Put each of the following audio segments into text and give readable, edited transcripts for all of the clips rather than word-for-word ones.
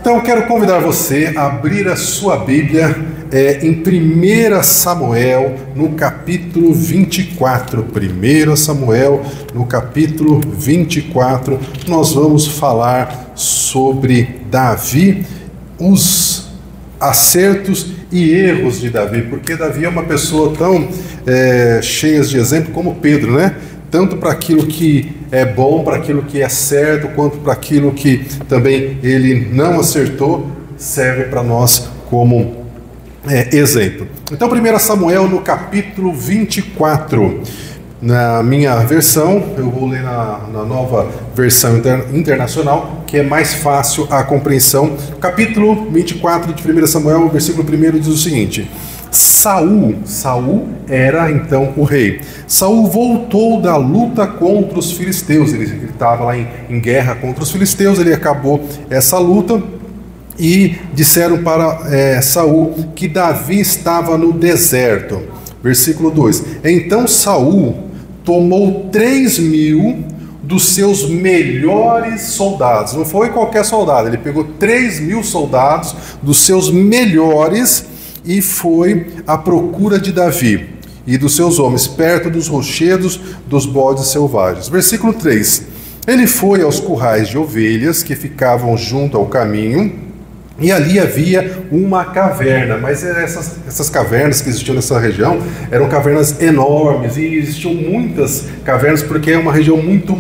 Então quero convidar você a abrir a sua Bíblia em 1 Samuel, no capítulo 24. 1 Samuel, no capítulo 24, nós vamos falar sobre Davi, os acertos e erros de Davi, porque Davi é uma pessoa tão cheia de exemplo como Pedro, né? Tanto para aquilo que é bom, para aquilo que é certo, quanto para aquilo que também ele não acertou, serve para nós como exemplo. Então, 1 Samuel no capítulo 24, na minha versão, eu vou ler na nova versão internacional, que é mais fácil a compreensão. Capítulo 24 de 1 Samuel, versículo 1 diz o seguinte: Saul era então o rei. Saul voltou da luta contra os filisteus. Ele estava lá em guerra contra os filisteus. Ele acabou essa luta e disseram para Saul que Davi estava no deserto. Versículo 2: Então Saul tomou 3.000 dos seus melhores soldados. Não foi qualquer soldado, ele pegou 3.000 soldados dos seus melhores e foi à procura de Davi e dos seus homens, perto dos rochedos dos bodes selvagens. Versículo 3: Ele foi aos currais de ovelhas que ficavam junto ao caminho, e ali havia uma caverna, mas essas cavernas que existiam nessa região eram cavernas enormes, e existiam muitas cavernas porque é uma região muito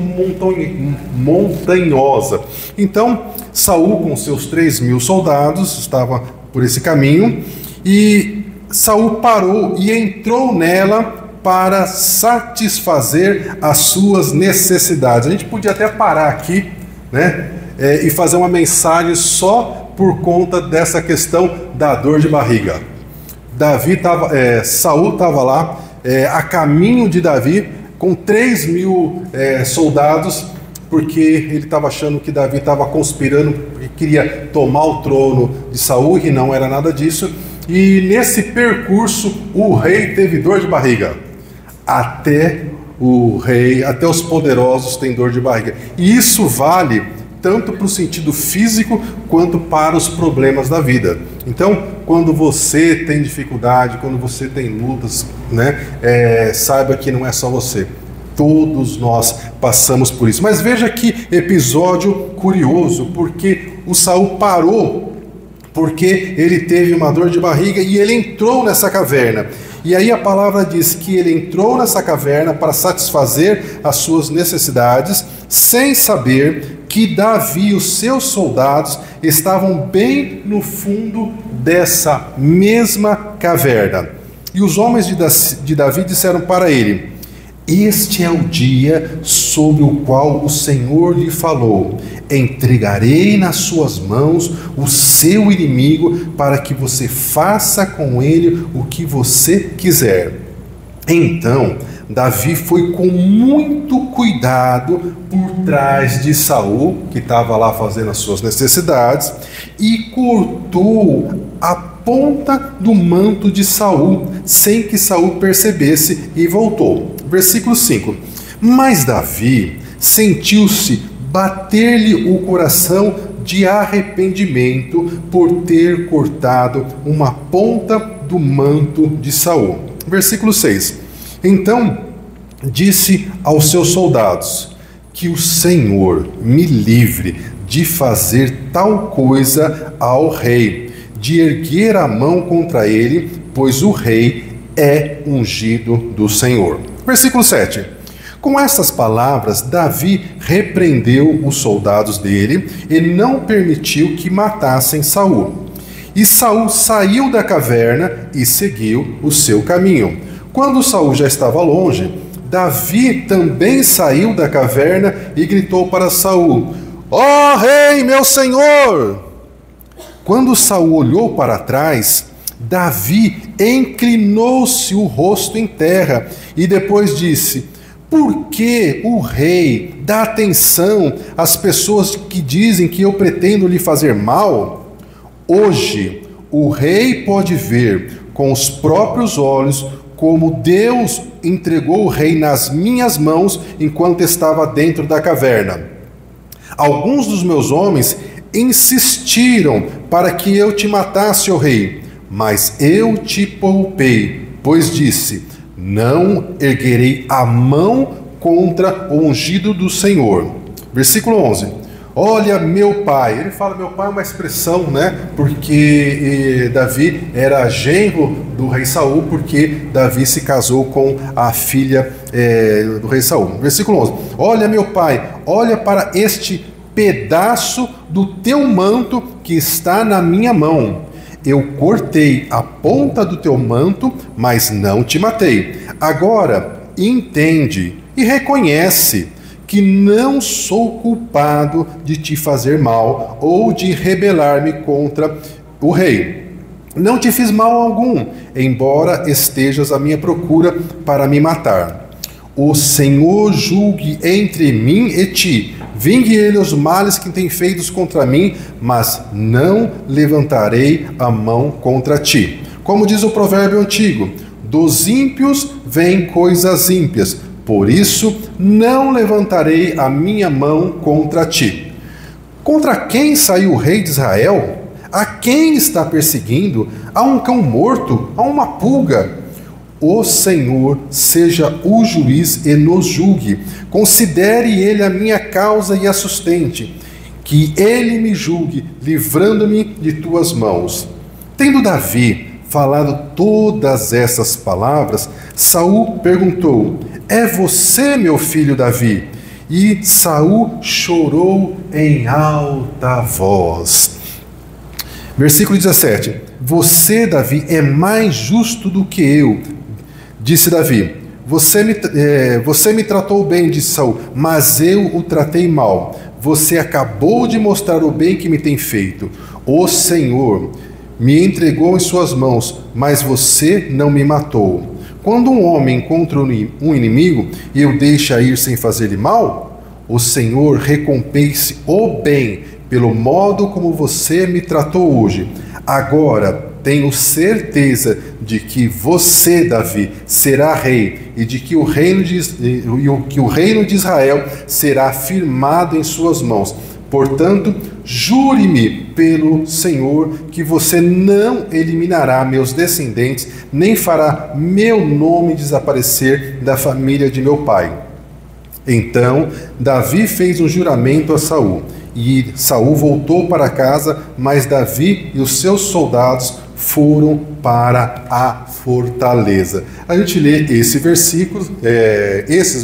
montanhosa. Então Saul com seus 3.000 soldados estava por esse caminho, e Saul parou e entrou nela para satisfazer as suas necessidades. A gente podia até parar aqui, né, e fazer uma mensagem só por conta dessa questão da dor de barriga. Saul estava lá a caminho de Davi com 3.000 soldados, porque ele estava achando que Davi estava conspirando e queria tomar o trono de Saul, e não era nada disso. E nesse percurso o rei teve dor de barriga. Até os poderosos têm dor de barriga. E isso vale tanto para o sentido físico quanto para os problemas da vida. Então, quando você tem dificuldade, quando você tem lutas, né, saiba que não é só você. Todos nós passamos por isso. Mas veja que episódio curioso, porque o Saul parou porque ele teve uma dor de barriga e ele entrou nessa caverna. E aí a palavra diz que ele entrou nessa caverna para satisfazer as suas necessidades, sem saber que Davi e os seus soldados estavam bem no fundo dessa mesma caverna. E os homens de Davi disseram para ele: Este é o dia sobre o qual o Senhor lhe falou. Entregarei nas suas mãos o seu inimigo, para que você faça com ele o que você quiser. Então Davi foi com muito cuidado por trás de Saul, que estava lá fazendo as suas necessidades, e cortou a ponta do manto de Saul, sem que Saul percebesse, e voltou. Versículo 5: Mas Davi sentiu-se bater-lhe o coração de arrependimento por ter cortado uma ponta do manto de Saul. Versículo 6: Então disse aos seus soldados: Que o Senhor me livre de fazer tal coisa ao rei, de erguer a mão contra ele, pois o rei é ungido do Senhor. Versículo 7: Com estas palavras, Davi repreendeu os soldados dele e não permitiu que matassem Saul. E Saul saiu da caverna e seguiu o seu caminho. Quando Saul já estava longe, Davi também saiu da caverna e gritou para Saul: Ó rei, meu senhor! Quando Saul olhou para trás, Davi inclinou-se o rosto em terra e depois disse: Por que o rei dá atenção às pessoas que dizem que eu pretendo lhe fazer mal? Hoje o rei pode ver com os próprios olhos como Deus entregou o rei nas minhas mãos enquanto estava dentro da caverna. Alguns dos meus homens insistiram para que eu te matasse, ó rei, mas eu te poupei, pois disse: não erguerei a mão contra o ungido do Senhor. Versículo 11. Olha, meu pai. Ele fala meu pai é uma expressão, né? Porque Davi era genro do rei Saul, porque Davi se casou com a filha do rei Saul. Versículo 11. Olha, meu pai, olha para este pedaço do teu manto que está na minha mão. Eu cortei a ponta do teu manto, mas não te matei. Agora, entende e reconhece que não sou culpado de te fazer mal ou de rebelar-me contra o rei. Não te fiz mal algum, embora estejas à minha procura para me matar. O Senhor julgue entre mim e ti. Vingue ele os males que tem feitos contra mim, mas não levantarei a mão contra ti. Como diz o provérbio antigo, dos ímpios vêm coisas ímpias, por isso não levantarei a minha mão contra ti. Contra quem saiu o rei de Israel? A quem está perseguindo? A um cão morto? A uma pulga? O Senhor seja o juiz e nos julgue. Considere ele a minha causa e a sustente. Que ele me julgue, livrando-me de tuas mãos. Tendo Davi falado todas essas palavras, Saul perguntou: é você, meu filho Davi? E Saul chorou em alta voz. Versículo 17. Você, Davi, é mais justo do que eu. Disse Davi: você me tratou bem, disse Saul, mas eu o tratei mal. Você acabou de mostrar o bem que me tem feito. O Senhor me entregou em suas mãos, mas você não me matou. Quando um homem encontra um inimigo e o deixa ir sem fazer-lhe mal, o Senhor recompense o bem pelo modo como você me tratou hoje. Agora tenho certeza de que você, Davi, será rei e de que o reino de Israel será firmado em suas mãos. Portanto, jure-me pelo Senhor que você não eliminará meus descendentes, nem fará meu nome desaparecer da família de meu pai. Então, Davi fez um juramento a Saul, e Saul voltou para casa, mas Davi e os seus soldados foram para a fortaleza. A gente lê esses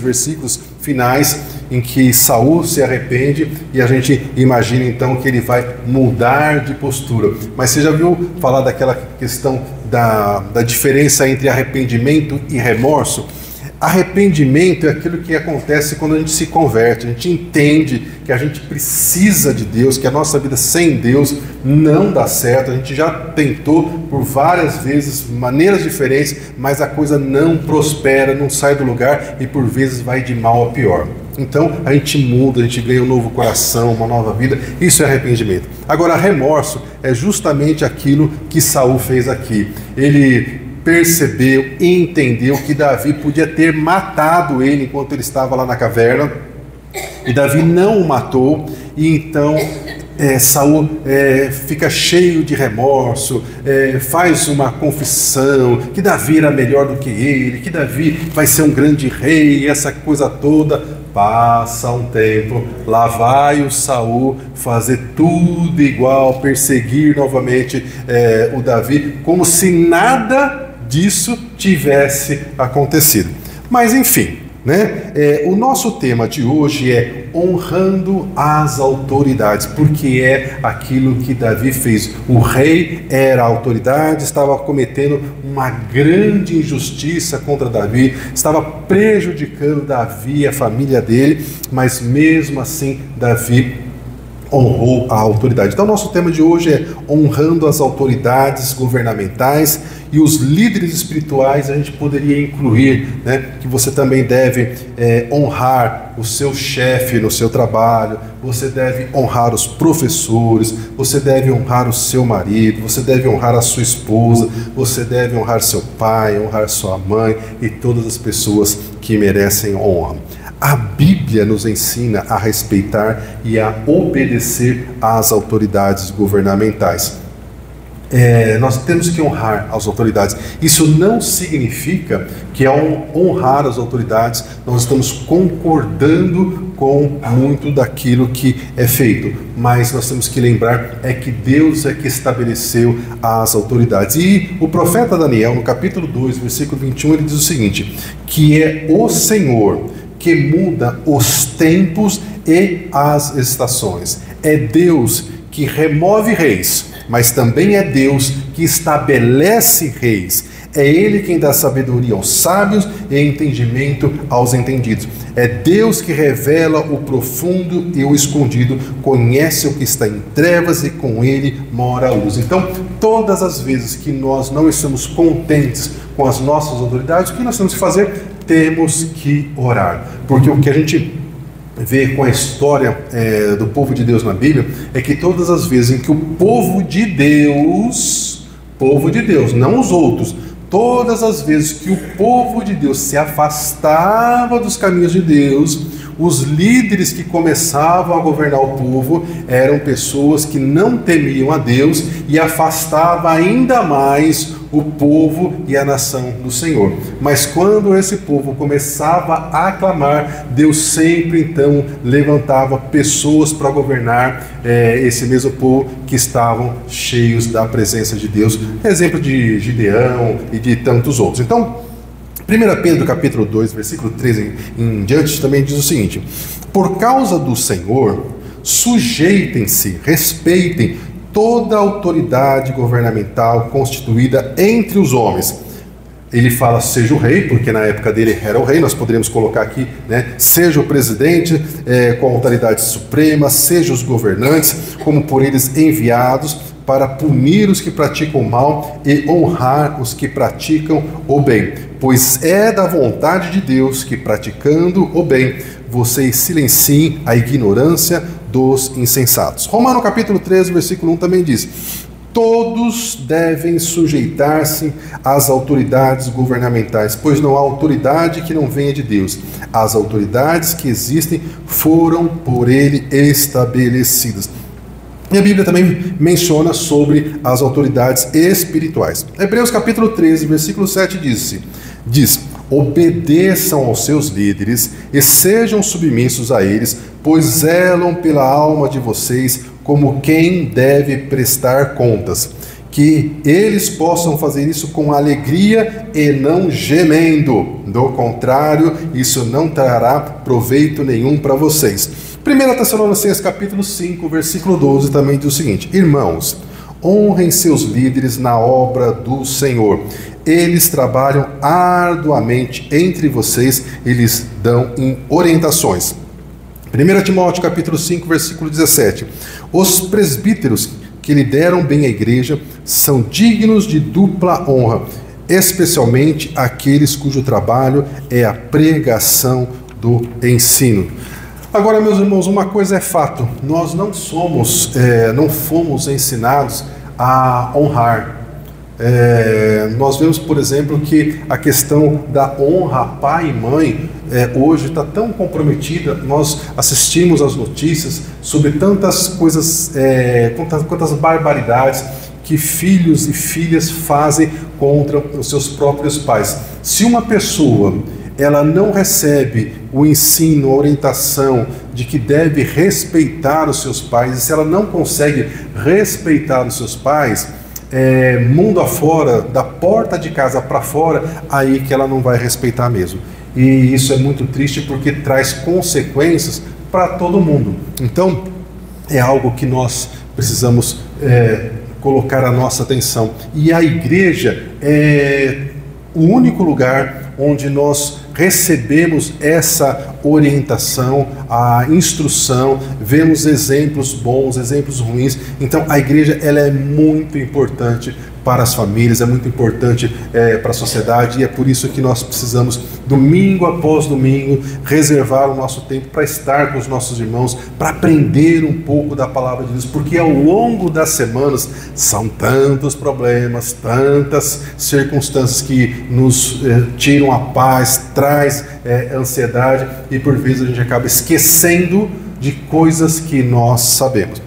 versículos finais em que Saul se arrepende e a gente imagina então que ele vai mudar de postura. Mas você já viu falar daquela questão da diferença entre arrependimento e remorso? Arrependimento é aquilo que acontece quando a gente se converte, a gente entende que a gente precisa de Deus, que a nossa vida sem Deus não dá certo, a gente já tentou por várias vezes, maneiras diferentes, mas a coisa não prospera, não sai do lugar e por vezes vai de mal a pior. Então a gente muda, a gente ganha um novo coração, uma nova vida, isso é arrependimento. Agora, remorso é justamente aquilo que Saul fez aqui. Ele percebeu e entendeu que Davi podia ter matado ele enquanto ele estava lá na caverna, e Davi não o matou, e então Saul fica cheio de remorso, faz uma confissão que Davi era melhor do que ele, que Davi vai ser um grande rei, essa coisa toda. Passa um tempo, lá vai o Saul fazer tudo igual, perseguir novamente o Davi, como se nada disso tivesse acontecido. Mas enfim, né? O nosso tema de hoje é honrando as autoridades, porque é aquilo que Davi fez. O rei era a autoridade, estava cometendo uma grande injustiça contra Davi, estava prejudicando Davi e a família dele, mas mesmo assim Davi honrou a autoridade. Então nosso tema de hoje é honrando as autoridades governamentais e os líderes espirituais. A gente poderia incluir, né, que você também deve honrar o seu chefe no seu trabalho, você deve honrar os professores, você deve honrar o seu marido, você deve honrar a sua esposa, você deve honrar seu pai, honrar sua mãe e todas as pessoas que merecem honra. A Bíblia nos ensina a respeitar e a obedecer às autoridades governamentais. Nós temos que honrar as autoridades. Isso não significa que ao honrar as autoridades nós estamos concordando com muito daquilo que é feito, mas nós temos que lembrar que Deus é que estabeleceu as autoridades. E o profeta Daniel, no capítulo 2, versículo 21, ele diz o seguinte: que é o Senhor que muda os tempos e as estações. É Deus que remove reis, mas também é Deus que estabelece reis. É Ele quem dá sabedoria aos sábios e entendimento aos entendidos. É Deus que revela o profundo e o escondido, conhece o que está em trevas e com Ele mora a luz. Então, todas as vezes que nós não estamos contentes com as nossas autoridades, o que nós temos que fazer? Temos que orar. Porque o que a gente vê com a história do povo de Deus na Bíblia é que todas as vezes em que o povo de Deus, não os outros, todas as vezes que o povo de Deus se afastava dos caminhos de Deus, os líderes que começavam a governar o povo eram pessoas que não temiam a Deus e afastavam ainda mais o povo e a nação do Senhor. Mas quando esse povo começava a clamar, Deus sempre então levantava pessoas para governar esse mesmo povo que estavam cheios da presença de Deus. Exemplo de Gideão e de tantos outros. Então, 1 Pedro capítulo 2, versículo 13 em diante, também diz o seguinte: por causa do Senhor, sujeitem-se, respeitem toda a autoridade governamental constituída entre os homens. Ele fala seja o rei, porque na época dele era o rei, nós poderíamos colocar aqui, seja o presidente com a autoridade suprema, seja os governantes, como por eles enviados, para punir os que praticam o mal e honrar os que praticam o bem. Pois é da vontade de Deus que, praticando o bem, vocês silenciem a ignorância dos insensatos. Romanos capítulo 13, versículo 1 também diz: todos devem sujeitar-se às autoridades governamentais, pois não há autoridade que não venha de Deus. As autoridades que existem foram por Ele estabelecidas. E a Bíblia também menciona sobre as autoridades espirituais. Hebreus capítulo 13, versículo 7 diz: obedeçam aos seus líderes e sejam submissos a eles, pois zelam pela alma de vocês como quem deve prestar contas. Que eles possam fazer isso com alegria e não gemendo. Do contrário, isso não trará proveito nenhum para vocês. 1 Tessalonicenses capítulo 5, versículo 12 também diz o seguinte: irmãos, honrem seus líderes na obra do Senhor. Eles trabalham arduamente entre vocês, eles dão orientações. 1 Timóteo capítulo 5, versículo 17. Os presbíteros que lideram bem a igreja são dignos de dupla honra, especialmente aqueles cujo trabalho é a pregação do ensino. Agora, meus irmãos, uma coisa é fato: nós não fomos ensinados a honrar. Nós vemos, por exemplo, que a questão da honra a pai e mãe hoje está tão comprometida. Nós assistimos às notícias sobre tantas coisas, quantas barbaridades que filhos e filhas fazem contra os seus próprios pais. Se uma pessoa ela não recebe o ensino, a orientação de que deve respeitar os seus pais, e se ela não consegue respeitar os seus pais, mundo afora, da porta de casa para fora, aí que ela não vai respeitar mesmo. E isso é muito triste porque traz consequências para todo mundo. Então, é algo que nós precisamos colocar a nossa atenção. E a igreja é o único lugar onde nós recebemos essa orientação, a instrução, vemos exemplos bons, exemplos ruins. Então a igreja ela é muito importante para as famílias, é muito importante para a sociedade, e é por isso que nós precisamos, domingo após domingo, reservar o nosso tempo para estar com os nossos irmãos, para aprender um pouco da palavra de Deus, porque ao longo das semanas são tantos problemas, tantas circunstâncias que nos tiram a paz, traz ansiedade, e por vezes a gente acaba esquecendo de coisas que nós sabemos.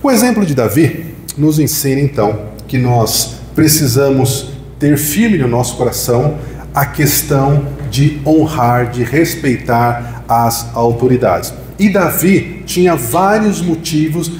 O exemplo de Davi nos ensina então que nós precisamos ter firme no nosso coração a questão de honrar, de respeitar as autoridades. E Davi tinha vários motivos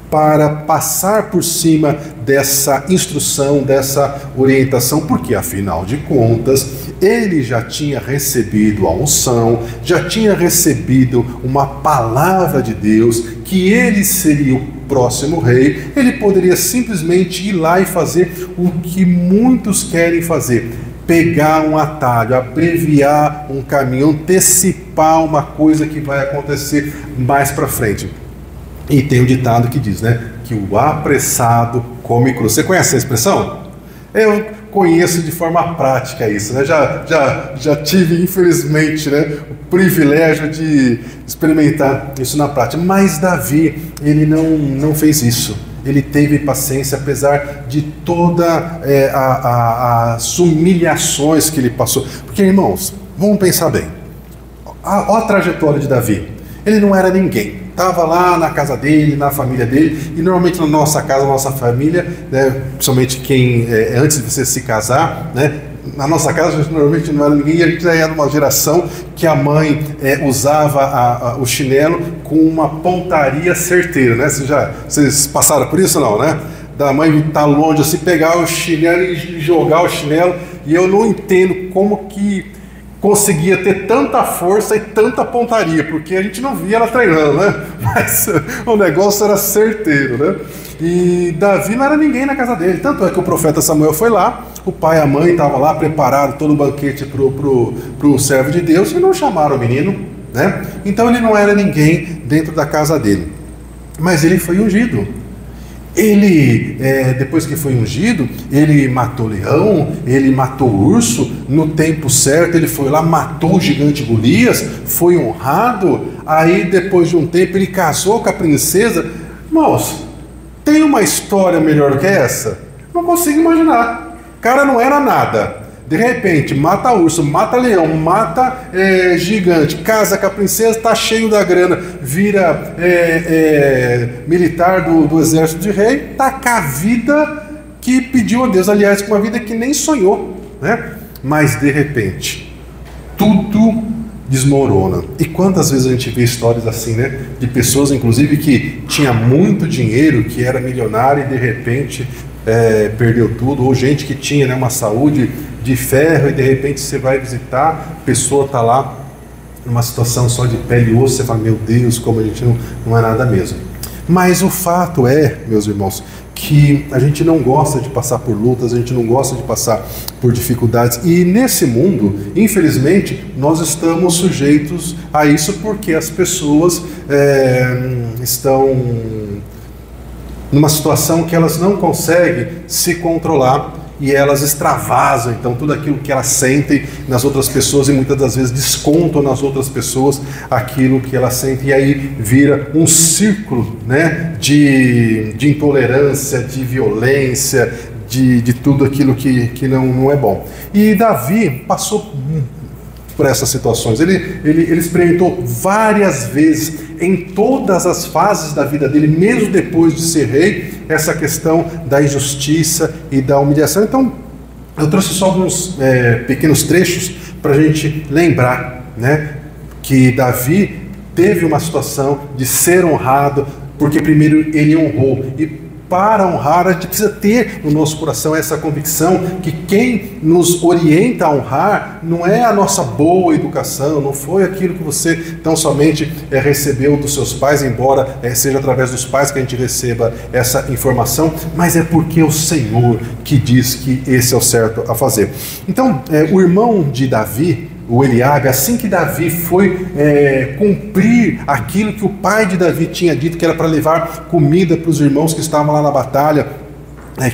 para passar por cima dessa instrução, dessa orientação, porque afinal de contas ele já tinha recebido a unção, já tinha recebido uma palavra de Deus, que ele seria o próximo rei. Ele poderia simplesmente ir lá e fazer o que muitos querem fazer: pegar um atalho, abreviar um caminho, antecipar uma coisa que vai acontecer mais para frente. E tem um ditado que diz, né, que o apressado come cru. Você conhece essa expressão? Eu conheço de forma prática isso, né? Já tive, infelizmente, né, o privilégio de experimentar isso na prática. Mas Davi, ele não fez isso. Ele teve paciência, apesar de todas as humilhações que ele passou. Porque, irmãos, vamos pensar bem. Olha a trajetória de Davi. Ele não era ninguém. Estava lá na casa dele, na família dele, e normalmente na nossa casa, na nossa família, né, principalmente quem, antes de você se casar, né, na nossa casa a gente normalmente não era ninguém, e a gente já era uma geração que a mãe usava o chinelo com uma pontaria certeira, né? Vocês passaram por isso não, né? Da mãe estar longe, assim, pegar o chinelo e jogar o chinelo, e eu não entendo como que conseguia ter tanta força e tanta pontaria, porque a gente não via ela treinando, né? Mas o negócio era certeiro, né? E Davi não era ninguém na casa dele, tanto é que o profeta Samuel foi lá, o pai e a mãe estavam lá, preparado todo o banquete pro servo de Deus, e não chamaram o menino, né? Então ele não era ninguém dentro da casa dele, mas ele foi ungido. Ele, depois que foi ungido, ele matou leão, ele matou urso, no tempo certo ele foi lá, matou o gigante Golias, foi honrado. Aí depois de um tempo ele casou com a princesa. Irmãos, tem uma história melhor que essa? Não consigo imaginar. O cara não era nada, de repente mata urso, mata leão, mata gigante, casa com a princesa, está cheio da grana, vira militar do exército de rei, está com a vida que pediu a Deus, aliás, com uma vida que nem sonhou, né? Mas de repente tudo desmorona. E quantas vezes a gente vê histórias assim, né? De pessoas, inclusive, que tinha muito dinheiro, que era milionário e de repente perdeu tudo, ou gente que tinha, né, uma saúde de ferro e de repente você vai visitar, a pessoa está lá numa situação só de pele e osso, você fala, meu Deus, como a gente não é nada mesmo. Mas o fato é, meus irmãos, que a gente não gosta de passar por lutas, a gente não gosta de passar por dificuldades, e nesse mundo, infelizmente, nós estamos sujeitos a isso, porque as pessoas estão numa situação que elas não conseguem se controlar, e elas extravasam então tudo aquilo que elas sentem nas outras pessoas, e muitas das vezes descontam nas outras pessoas aquilo que elas sentem, e aí vira um círculo, né, de intolerância, de violência, de tudo aquilo que não é bom. E Davi passou por essas situações, ele experimentou várias vezes, em todas as fases da vida dele, mesmo depois de ser rei, essa questão da injustiça e da humilhação. Então, eu trouxe só alguns pequenos trechos para a gente lembrar, né, que Davi teve uma situação de ser honrado, porque primeiro ele honrou, e para honrar a gente precisa ter no nosso coração essa convicção que quem nos orienta a honrar não é a nossa boa educação, não foi aquilo que você tão somente recebeu dos seus pais, embora seja através dos pais que a gente receba essa informação, mas é porque é o Senhor que diz que esse é o certo a fazer. Então, o irmão de Davi, o Eliabe, assim que Davi foi cumprir aquilo que o pai de Davi tinha dito, que era para levar comida para os irmãos que estavam lá na batalha,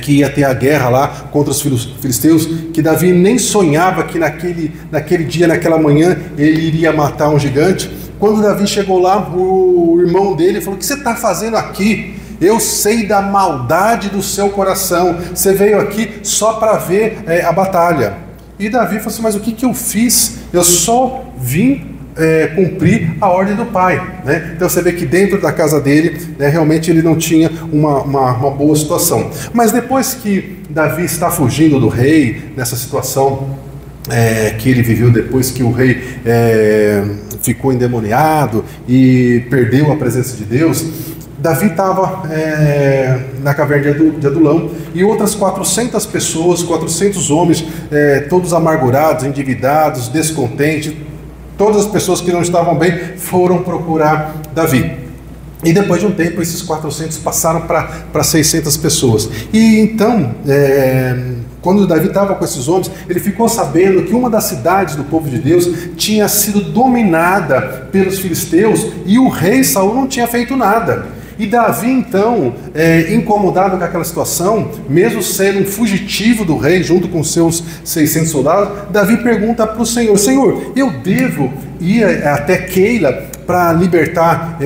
que ia ter a guerra lá contra os filisteus, que Davi nem sonhava que naquele dia, naquela manhã, ele iria matar um gigante. Quando Davi chegou lá, o irmão dele falou: o que você está fazendo aqui? Eu sei da maldade do seu coração, você veio aqui só para ver a batalha. E Davi falou assim: mas o que eu fiz? Eu só vim cumprir a ordem do pai, né? Então você vê que dentro da casa dele, né, realmente ele não tinha uma boa situação. Mas depois que Davi está fugindo do rei, nessa situação que ele viveu depois que o rei ficou endemoniado e perdeu a presença de Deus, Davi estava na caverna de Adulão, e outras 400 pessoas, 400 homens, todos amargurados, endividados, descontentes, todas as pessoas que não estavam bem foram procurar Davi. E depois de um tempo, esses 400 passaram para 600 pessoas. E então, quando Davi estava com esses homens, ele ficou sabendo que uma das cidades do povo de Deus tinha sido dominada pelos filisteus e o rei Saul não tinha feito nada. E Davi, então, incomodado com aquela situação, mesmo sendo um fugitivo do rei, junto com seus 600 soldados, Davi pergunta para o Senhor: Senhor, eu devo ir até Keila para libertar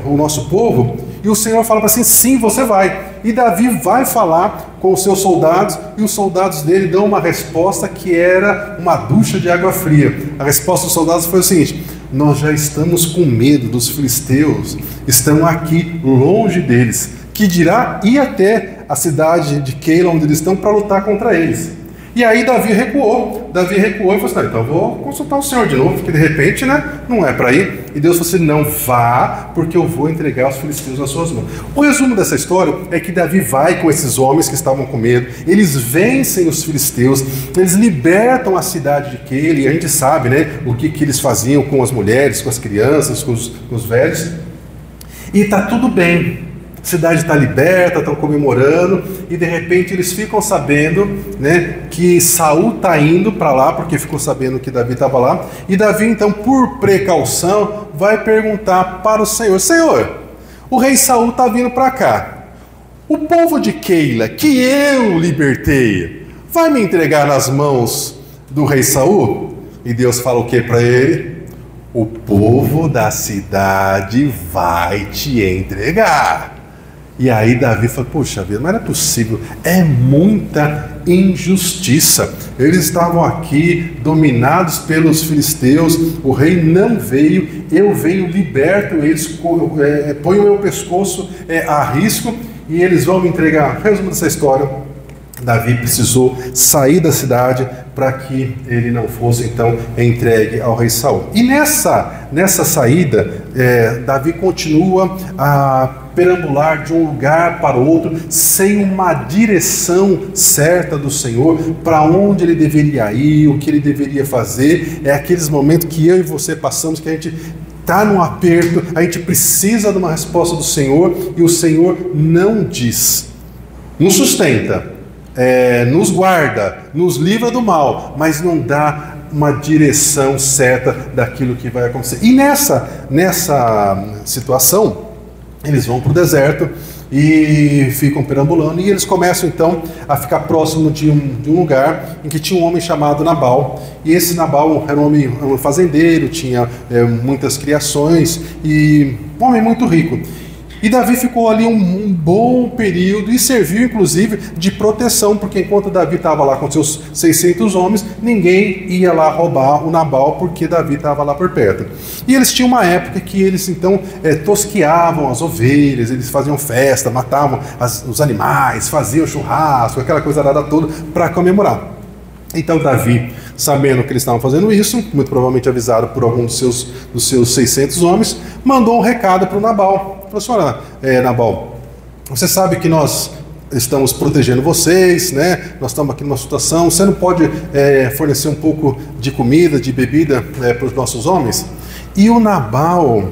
o nosso povo? E o Senhor fala para assim: sim, você vai. E Davi vai falar com os seus soldados, e os soldados dele dão uma resposta que era uma ducha de água fria. A resposta dos soldados foi o seguinte: nós já estamos com medo dos filisteus, estão aqui longe deles, que dirá ir até a cidade de Keila, onde eles estão, para lutar contra eles. E aí Davi recuou e falou assim: então eu vou consultar o Senhor de novo, porque de repente, né, não é para ir. E Deus falou assim: não vá, porque eu vou entregar os filisteus nas suas mãos. O resumo dessa história é que Davi vai com esses homens que estavam com medo, eles vencem os filisteus, eles libertam a cidade de Keila, e a gente sabe, né, o que eles faziam com as mulheres, com as crianças, com os velhos, e está tudo bem. A cidade está liberta, estão comemorando, e de repente eles ficam sabendo, né, que Saul está indo para lá, porque ficou sabendo que Davi estava lá. E Davi, então, por precaução, vai perguntar para o Senhor: Senhor, o rei Saul está vindo para cá. O povo de Keila, que eu libertei, vai me entregar nas mãos do rei Saul? E Deus fala o que para ele? O povo da cidade vai te entregar. E aí Davi fala: puxa vida, mas não é possível, é muita injustiça. Eles estavam aqui dominados pelos filisteus, o rei não veio, eu venho, liberto eles, ponho o meu pescoço a risco, e eles vão me entregar. Resumo dessa história: Davi precisou sair da cidade para que ele não fosse então entregue ao rei Saul. E nessa saída, Davi continua a perambular de um lugar para o outro, sem uma direção certa do Senhor, para onde ele deveria ir, o que ele deveria fazer. É aqueles momentos que eu e você passamos, que a gente está num aperto, a gente precisa de uma resposta do Senhor, e o Senhor não diz, nos sustenta, nos guarda, nos livra do mal, mas não dá uma direção certa daquilo que vai acontecer. E nessa situação, eles vão para o deserto e ficam perambulando, e eles começam então a ficar próximo de um lugar em que tinha um homem chamado Nabal. E esse Nabal era um fazendeiro, tinha muitas criações, e um homem muito rico. E Davi ficou ali um bom período e serviu inclusive de proteção, porque enquanto Davi estava lá com seus 600 homens, ninguém ia lá roubar o Nabal, porque Davi estava lá por perto. E eles tinham uma época que eles então tosqueavam as ovelhas, eles faziam festa, matavam os animais, faziam churrasco, aquela coisa arada toda para comemorar. Então Davi, sabendo que eles estavam fazendo isso, muito provavelmente avisado por algum dos seus 600 homens, mandou um recado para o Nabal. Falou assim: Nabal, você sabe que nós estamos protegendo vocês, né? Nós estamos aqui numa situação, você não pode fornecer um pouco de comida, de bebida para os nossos homens? E o Nabal,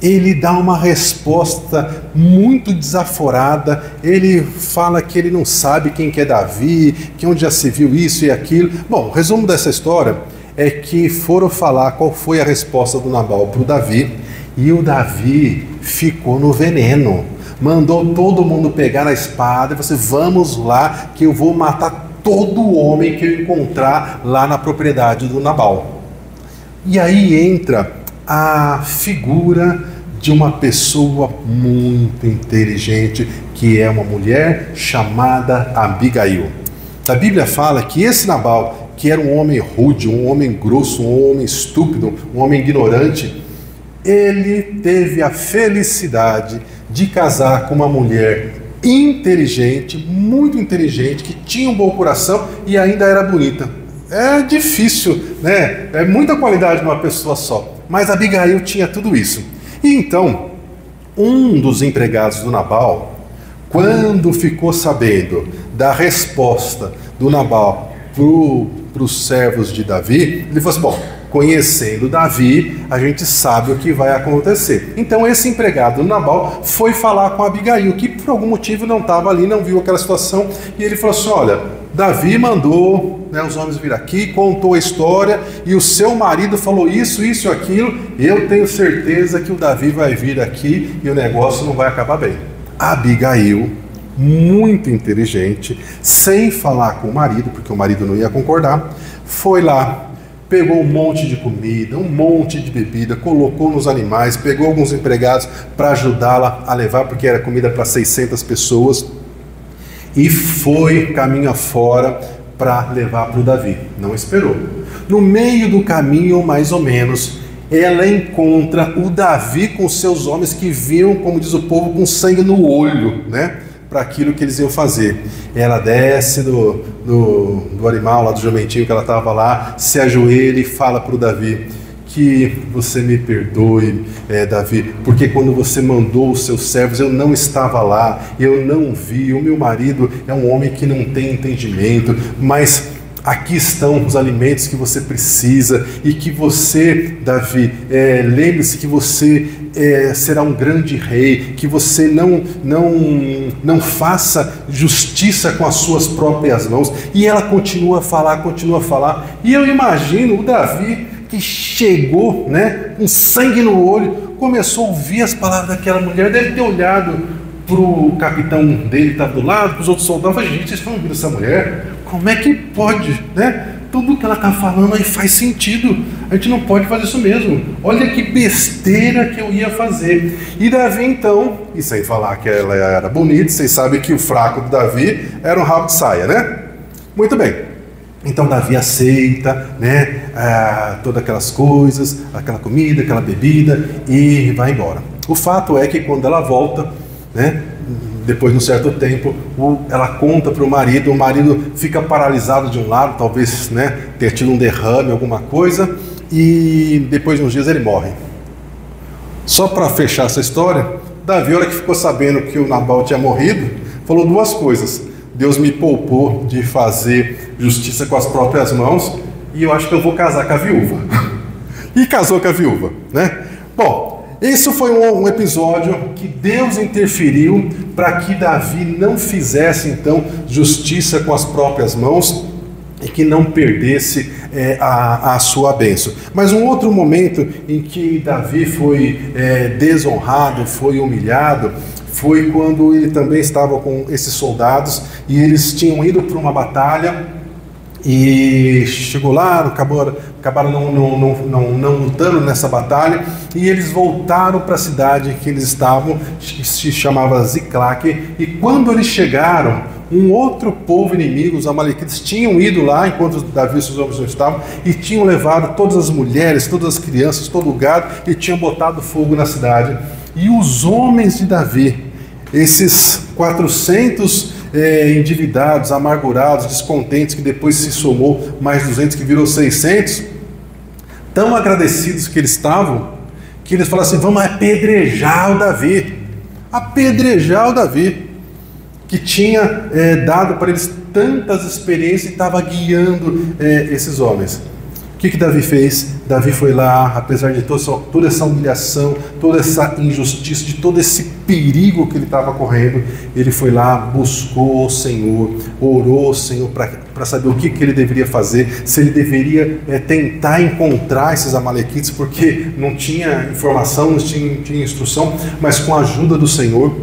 ele dá uma resposta muito desaforada. Ele fala que ele não sabe quem que é Davi, que onde já se viu isso e aquilo. Bom, o resumo dessa história é que foram falar qual foi a resposta do Nabal para o Davi, e o Davi ficou no veneno. mandou todo mundo pegar na espada e você, vamos lá que eu vou matar todo homem que eu encontrar lá na propriedade do Nabal. E aí entra a figura de uma pessoa muito inteligente, que é uma mulher chamada Abigail. A Bíblia fala que esse Nabal, que era um homem rude, um homem grosso, um homem estúpido, um homem ignorante, ele teve a felicidade de casar com uma mulher inteligente, muito inteligente, que tinha um bom coração e ainda era bonita. É difícil, né? É muita qualidade numa pessoa só. Mas Abigail tinha tudo isso. E então, um dos empregados do Nabal, quando ficou sabendo da resposta do Nabal para os servos de Davi, ele falou assim, bom, conhecendo Davi, a gente sabe o que vai acontecer. Então esse empregado do Nabal foi falar com Abigail, que por algum motivo não estava ali, não viu aquela situação, e ele falou assim, olha, Davi mandou, né, os homens vir aqui, contou a história, e o seu marido falou isso, isso e aquilo, eu tenho certeza que o Davi vai vir aqui e o negócio não vai acabar bem. Abigail, muito inteligente, sem falar com o marido, porque o marido não ia concordar, foi lá, pegou um monte de comida, um monte de bebida, colocou nos animais, pegou alguns empregados para ajudá-la a levar, porque era comida para 600 pessoas, e foi caminho afora para levar para o Davi. Não esperou. No meio do caminho, mais ou menos, ela encontra o Davi com seus homens que vinham, como diz o povo, com sangue no olho, né? Para aquilo que eles iam fazer. Ela desce do animal, lá do jumentinho que ela estava lá, se ajoelha e fala para o Davi, que você me perdoe, Davi, porque quando você mandou os seus servos, eu não estava lá, eu não vi, o meu marido é um homem que não tem entendimento, mas aqui estão os alimentos que você precisa, e que você, Davi, lembre-se que você será um grande rei, que você não faça justiça com as suas próprias mãos. E ela continua a falar, e eu imagino o Davi, que chegou, né, com sangue no olho, começou a ouvir as palavras daquela mulher, deve ter olhado para o capitão dele que estava do lado, para os outros soldados, falei, gente, vocês estão ouvindo essa mulher? Como é que pode, né? Tudo que ela está falando aí faz sentido, a gente não pode fazer isso mesmo, olha que besteira que eu ia fazer. E Davi então, e sem falar que ela era bonita, vocês sabem que o fraco do Davi era um rabo de saia, né? Muito bem. Então Davi aceita, né, todas aquelas coisas, aquela comida, aquela bebida, e vai embora. O fato é que quando ela volta, né, depois de um certo tempo, ela conta para o marido fica paralisado de um lado, talvez, né, ter tido um derrame, alguma coisa, e depois de uns dias ele morre. Só para fechar essa história, Davi, a hora que ficou sabendo que o Nabal tinha morrido, falou duas coisas: Deus me poupou de fazer justiça com as próprias mãos, e eu acho que eu vou casar com a viúva. E casou com a viúva, né? Bom, esse foi um episódio que Deus interferiu para que Davi não fizesse, então, justiça com as próprias mãos e que não perdesse a sua bênção. Mas um outro momento em que Davi foi desonrado, foi humilhado, foi quando ele também estava com esses soldados e eles tinham ido para uma batalha e chegou lá, acabaram não lutando nessa batalha, e eles voltaram para a cidade que eles estavam, que se chamava Ziclac, e quando eles chegaram, um outro povo inimigo, os amalequitas, tinham ido lá enquanto Davi e seus homens não estavam, e tinham levado todas as mulheres, todas as crianças, todo o gado, e tinham botado fogo na cidade. E os homens de Davi, esses 400 endividados, amargurados, descontentes, que depois se somou mais 200, que virou 600, tão agradecidos que eles estavam, que eles falaram assim: vamos apedrejar o Davi, que tinha dado para eles tantas experiências e estava guiando esses homens. O que Davi fez? Davi foi lá, apesar de toda essa humilhação, toda essa injustiça, de todo esse perigo que ele estava correndo, ele foi lá, buscou o Senhor, orou ao Senhor para saber o que ele deveria fazer, se ele deveria tentar encontrar esses amalequitas, porque não tinha informação, não tinha instrução, mas com a ajuda do Senhor,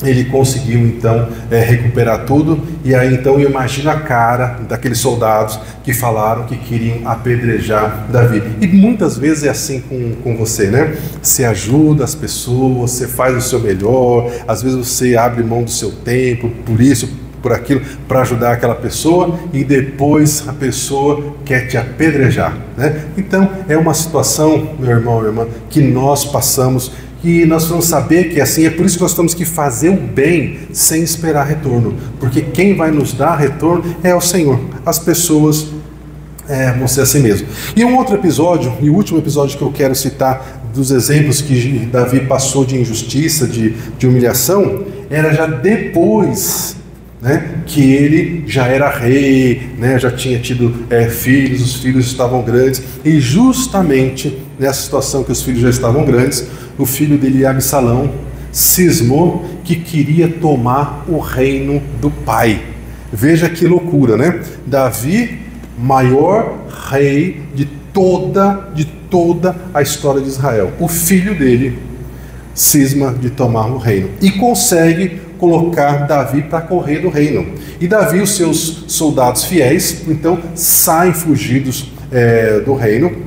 ele conseguiu então recuperar tudo. E aí então eu imagino a cara daqueles soldados que falaram que queriam apedrejar Davi. E muitas vezes é assim com você, né? Você ajuda as pessoas, você faz o seu melhor, às vezes você abre mão do seu tempo, por isso, por aquilo, para ajudar aquela pessoa, e depois a pessoa quer te apedrejar, né? Então é uma situação, meu irmão, minha irmã, que nós passamos, e nós vamos saber que assim, é por isso que nós temos que fazer o bem sem esperar retorno, porque quem vai nos dar retorno é o Senhor. As pessoas vão ser assim mesmo. E um outro episódio, e o último episódio que eu quero citar dos exemplos que Davi passou de injustiça, de humilhação, era já depois, né, que ele já era rei, né, já tinha tido filhos, os filhos estavam grandes, e justamente nessa situação que os filhos já estavam grandes, o filho dele, Absalão, cismou que queria tomar o reino do pai. Veja que loucura, né? Davi, maior rei de toda a história de Israel. O filho dele cisma de tomar o reino e consegue colocar Davi para correr do reino. E Davi e os seus soldados fiéis, então, saem fugidos do reino.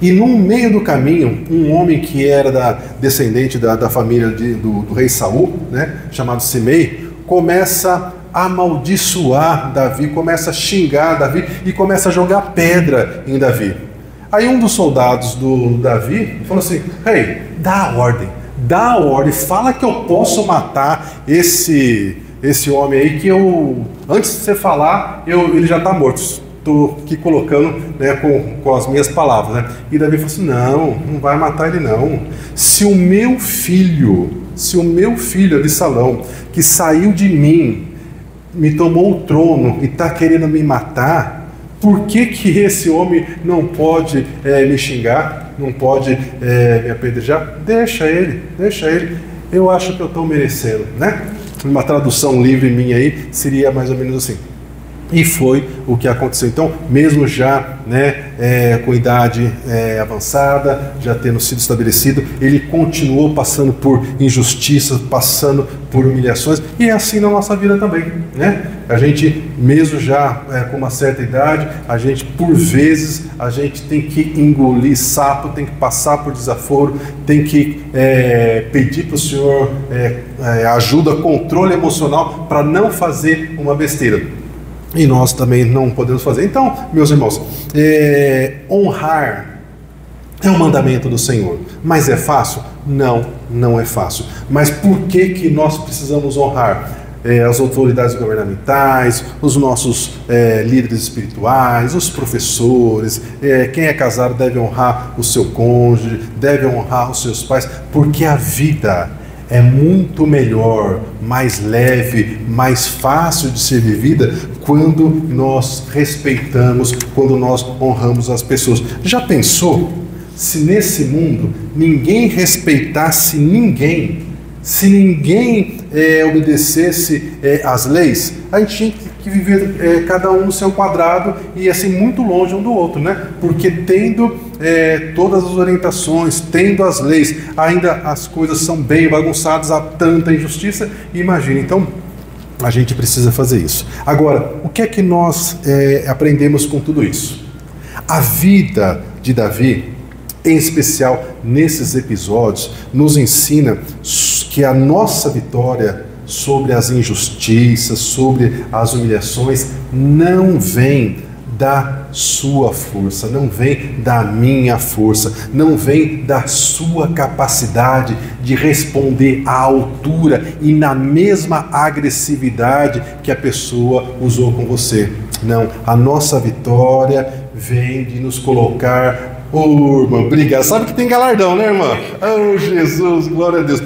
E no meio do caminho, um homem que era descendente da família do rei Saul, né, chamado Simei, começa a amaldiçoar Davi, começa a xingar Davi e começa a jogar pedra em Davi. Aí um dos soldados do Davi falou assim: rei, dá a ordem, fala que eu posso matar esse homem aí, que antes de você falar, ele já está morto. Estou aqui colocando, né, com as minhas palavras, né? E Davi falou assim: não vai matar ele não. Se o meu filho Absalão, que saiu de mim, me tomou o trono e está querendo me matar, por que esse homem não pode me xingar, não pode me apedrejar? Deixa ele. Eu acho que eu estou merecendo, né? Uma tradução livre minha aí seria mais ou menos assim. E foi o que aconteceu. Então, mesmo já, né, com idade avançada, já tendo sido estabelecido, ele continuou passando por injustiças, passando por humilhações, e é assim na nossa vida também, né? A gente, mesmo já com uma certa idade, a gente, por vezes, a gente tem que engolir sapo, tem que passar por desaforo, tem que pedir para o Senhor ajuda, controle emocional, para não fazer uma besteira. E nós também não podemos fazer. Então, meus irmãos, honrar é um mandamento do Senhor. Mas é fácil? Não é fácil. Mas por que nós precisamos honrar? As autoridades governamentais, os nossos líderes espirituais, os professores, quem é casado deve honrar o seu cônjuge, deve honrar os seus pais, porque a vida é muito melhor, mais leve, mais fácil de ser vivida quando nós respeitamos, quando nós honramos as pessoas. Já pensou se nesse mundo ninguém respeitasse ninguém? Se ninguém obedecesse às leis, a gente tinha que viver cada um no seu quadrado e assim muito longe um do outro, né? Porque tendo todas as orientações, tendo as leis, ainda as coisas são bem bagunçadas, há tanta injustiça. Imagina, então a gente precisa fazer isso. Agora, o que é que nós aprendemos com tudo isso? A vida de Davi, em especial nesses episódios, nos ensina que a nossa vitória sobre as injustiças, sobre as humilhações, não vem da sua força, não vem da minha força, não vem da sua capacidade de responder à altura e na mesma agressividade que a pessoa usou com você. Não, a nossa vitória vem de nos colocar... Ô, irmã, obrigado. Sabe que tem galardão, né, irmã? Oh, Jesus, glória a Deus.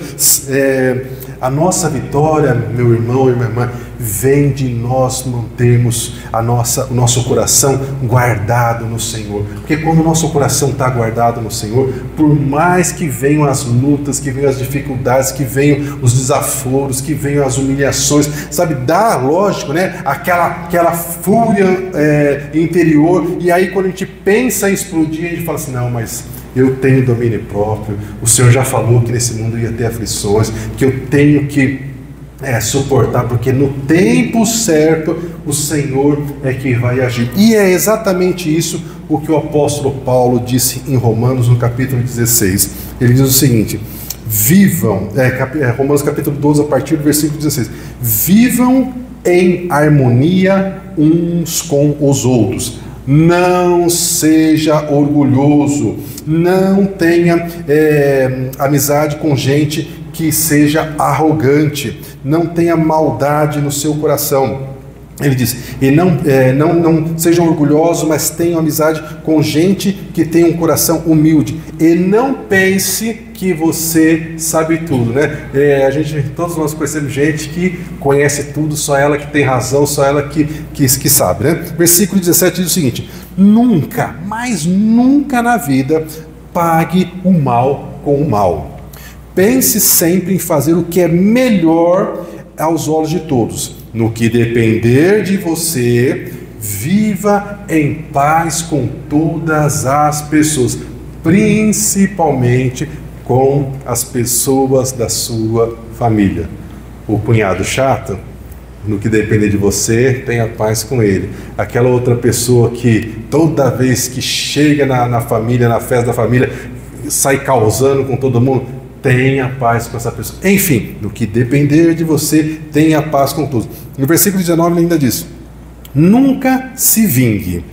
A nossa vitória, meu irmão e minha irmã, vem de nós mantermos o nosso coração guardado no Senhor. Porque quando o nosso coração está guardado no Senhor, por mais que venham as lutas, que venham as dificuldades, que venham os desaforos, que venham as humilhações, sabe, dá, lógico, né, aquela fúria interior, e aí quando a gente pensa em explodir, a gente fala assim: não, mas eu tenho domínio próprio, o Senhor já falou que nesse mundo ia ter aflições, que eu tenho que suportar, porque no tempo certo o Senhor é que vai agir. E é exatamente isso o que o apóstolo Paulo disse em Romanos, no capítulo 16. Ele diz o seguinte: vivam, Romanos capítulo 12, a partir do versículo 16: vivam em harmonia uns com os outros. Não seja orgulhoso, não tenha amizade com gente que seja arrogante, não tenha maldade no seu coração. Ele diz, e não sejam orgulhosos, mas tenham amizade com gente que tem um coração humilde. E não pense que você sabe tudo, né? Todos nós conhecemos gente que conhece tudo, só ela que tem razão, só ela que sabe, né? Versículo 17 diz o seguinte: nunca, mas nunca na vida, pague o mal com o mal. Pense sempre em fazer o que é melhor aos olhos de todos. No que depender de você, viva em paz com todas as pessoas, principalmente com as pessoas da sua família. O cunhado chato, no que depender de você, tenha paz com ele. Aquela outra pessoa que toda vez que chega na família, na festa da família, sai causando com todo mundo, tenha paz com essa pessoa. Enfim, no que depender de você, tenha paz com todos. No versículo 19 ele ainda diz: nunca se vingue,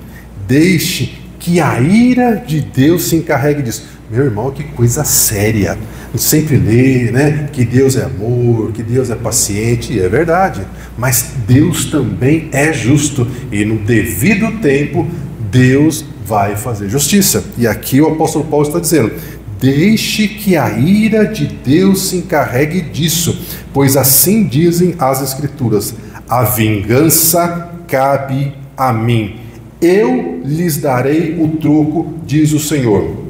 deixe que a ira de Deus se encarregue disso. Meu irmão, que coisa séria. A gente sempre lê, né, que Deus é amor, que Deus é paciente, e é verdade. Mas Deus também é justo, e no devido tempo, Deus vai fazer justiça. E aqui o apóstolo Paulo está dizendo: deixe que a ira de Deus se encarregue disso, pois assim dizem as Escrituras: a vingança cabe a mim, eu lhes darei o troco, diz o Senhor.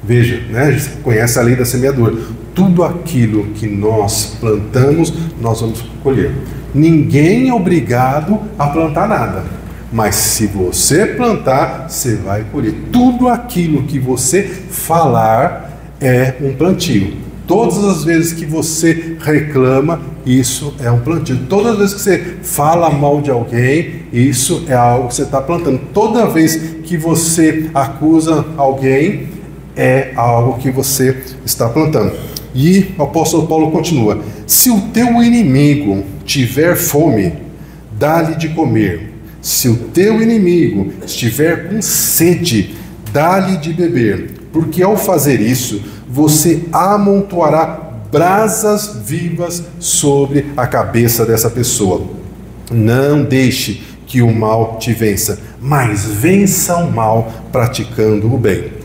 Veja, né? Você conhece a lei da semeadura. Tudo aquilo que nós plantamos, nós vamos colher. Ninguém é obrigado a plantar nada, mas se você plantar, você vai colher. Tudo aquilo que você falar é um plantio. Todas as vezes que você reclama, isso é um plantio. Todas as vezes que você fala mal de alguém, isso é algo que você está plantando. Toda vez que você acusa alguém, é algo que você está plantando. E o apóstolo Paulo continua: se o teu inimigo tiver fome, dá-lhe de comer. Se o teu inimigo estiver com sede, dá-lhe de beber, porque ao fazer isso, você amontoará brasas vivas sobre a cabeça dessa pessoa. Não deixe que o mal te vença, mas vença o mal praticando o bem.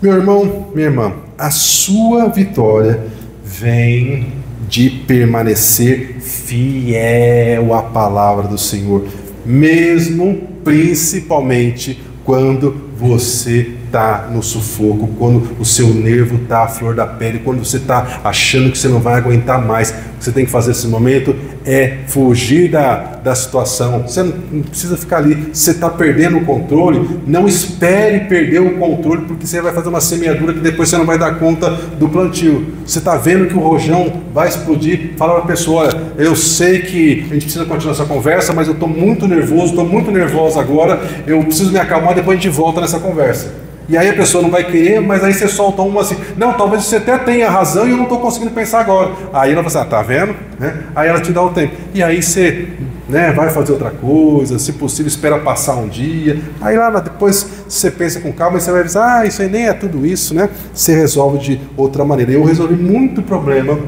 Meu irmão, minha irmã, a sua vitória vem de permanecer fiel à palavra do Senhor, mesmo principalmente quando você está no sufoco, quando o seu nervo está à flor da pele, quando você está achando que você não vai aguentar mais. O que você tem que fazer nesse momento é fugir da situação. Você não precisa ficar ali. Se você está perdendo o controle, não espere perder o controle, porque você vai fazer uma semeadura que depois você não vai dar conta do plantio. Você está vendo que o rojão vai explodir, fala para a pessoa: olha, eu sei que a gente precisa continuar essa conversa, mas eu estou muito nervoso, estou muito nervosa agora, eu preciso me acalmar, depois a gente volta nessa conversa. E aí a pessoa não vai querer, mas aí você solta uma assim: não, talvez você até tenha razão e eu não estou conseguindo pensar agora. Aí ela fala assim: tá vendo? Né? Aí ela te dá o tempo. E aí você, né, vai fazer outra coisa, se possível espera passar um dia. Aí lá depois você pensa com calma e você vai dizer: isso aí nem é tudo isso, né? Você resolve de outra maneira. Eu resolvi muito problema